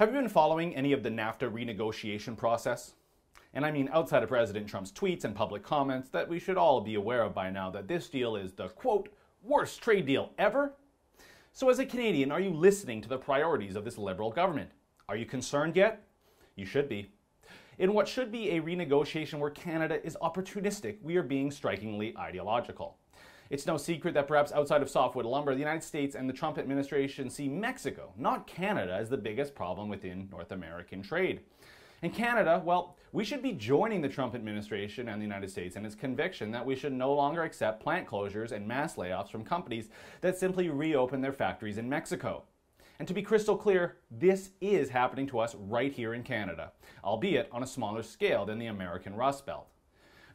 Have you been following any of the NAFTA renegotiation process? And I mean outside of President Trump's tweets and public comments that we should all be aware of by now that this deal is the, quote, worst trade deal ever? So as a Canadian, are you listening to the priorities of this Liberal government? Are you concerned yet? You should be. In what should be a renegotiation where Canada is opportunistic, we are being strikingly ideological. It's no secret that perhaps outside of softwood lumber, the United States and the Trump administration see Mexico, not Canada, as the biggest problem within North American trade. In Canada, well, we should be joining the Trump administration and the United States in its conviction that we should no longer accept plant closures and mass layoffs from companies that simply reopen their factories in Mexico. And to be crystal clear, this is happening to us right here in Canada, albeit on a smaller scale than the American Rust Belt.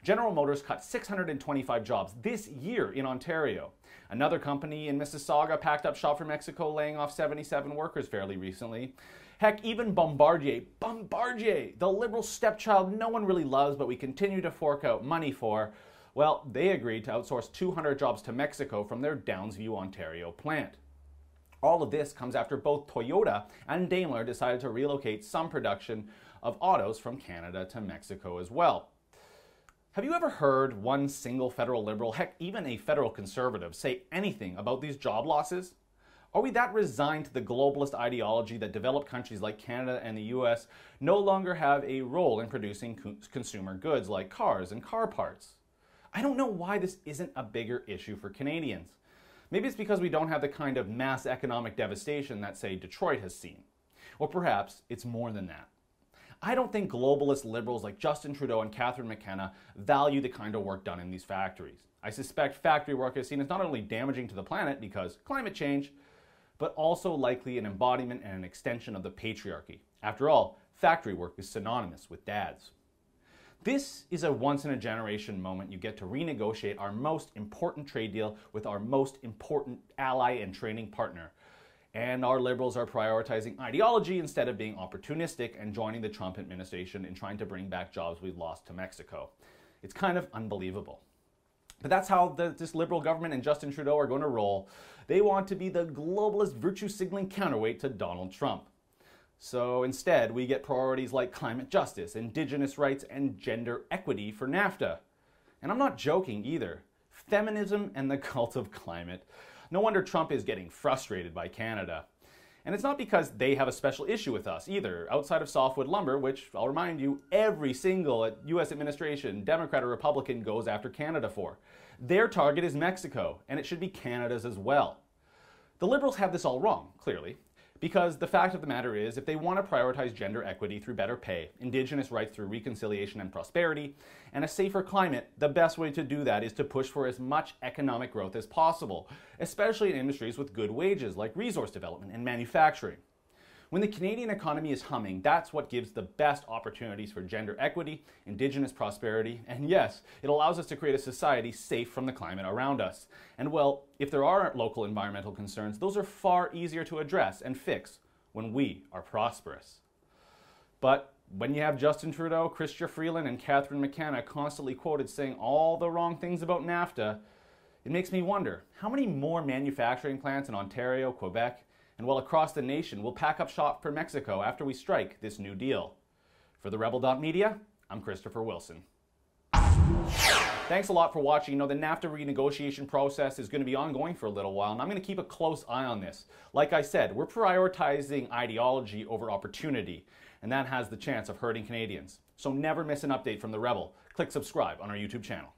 General Motors cut 625 jobs this year in Ontario. Another company in Mississauga packed up shop from Mexico, laying off 77 workers fairly recently. Heck, even Bombardier, the Liberal stepchild no one really loves but we continue to fork out money for, well, they agreed to outsource 200 jobs to Mexico from their Downsview, Ontario plant. All of this comes after both Toyota and Daimler decided to relocate some production of autos from Canada to Mexico as well. Have you ever heard one single federal Liberal, heck, even a federal Conservative, say anything about these job losses? Are we that resigned to the globalist ideology that developed countries like Canada and the US no longer have a role in producing consumer goods like cars and car parts? I don't know why this isn't a bigger issue for Canadians. Maybe it's because we don't have the kind of mass economic devastation that, say, Detroit has seen. Or perhaps it's more than that. I don't think globalist Liberals like Justin Trudeau and Catherine McKenna value the kind of work done in these factories. I suspect factory work is seen as not only damaging to the planet because climate change, but also likely an embodiment and an extension of the patriarchy. After all, factory work is synonymous with dads. This is a once-in-a-generation moment you get to renegotiate our most important trade deal with our most important ally and trading partner. And our Liberals are prioritizing ideology instead of being opportunistic and joining the Trump administration in trying to bring back jobs we've lost to Mexico. It's kind of unbelievable. But that's how this Liberal government and Justin Trudeau are going to roll. They want to be the globalist virtue-signaling counterweight to Donald Trump. So instead, we get priorities like climate justice, Indigenous rights, and gender equity for NAFTA. And I'm not joking either. Feminism and the cult of climate. No wonder Trump is getting frustrated by Canada. And it's not because they have a special issue with us either, outside of softwood lumber, which, I'll remind you, every single US administration, Democrat or Republican, goes after Canada for. Their target is Mexico, and it should be Canada's as well. The Liberals have this all wrong, clearly, because the fact of the matter is, if they want to prioritize gender equity through better pay, Indigenous rights through reconciliation and prosperity, and a safer climate, the best way to do that is to push for as much economic growth as possible, especially in industries with good wages like resource development and manufacturing. When the Canadian economy is humming, that's what gives the best opportunities for gender equity, Indigenous prosperity, and yes, it allows us to create a society safe from the climate around us. And well, if there are local environmental concerns, those are far easier to address and fix when we are prosperous. But when you have Justin Trudeau, Chrystia Freeland, and Catherine McKenna constantly quoted saying all the wrong things about NAFTA, it makes me wonder, how many more manufacturing plants in Ontario, Quebec, and well across the nation will pack up shop for Mexico after we strike this new deal? For the Rebel.media, I'm Christopher Wilson. Thanks a lot for watching. You know, the NAFTA renegotiation process is going to be ongoing for a little while, and I'm going to keep a close eye on this. Like I said, we're prioritizing ideology over opportunity, and that has the chance of hurting Canadians. So never miss an update from The Rebel. Click subscribe on our YouTube channel.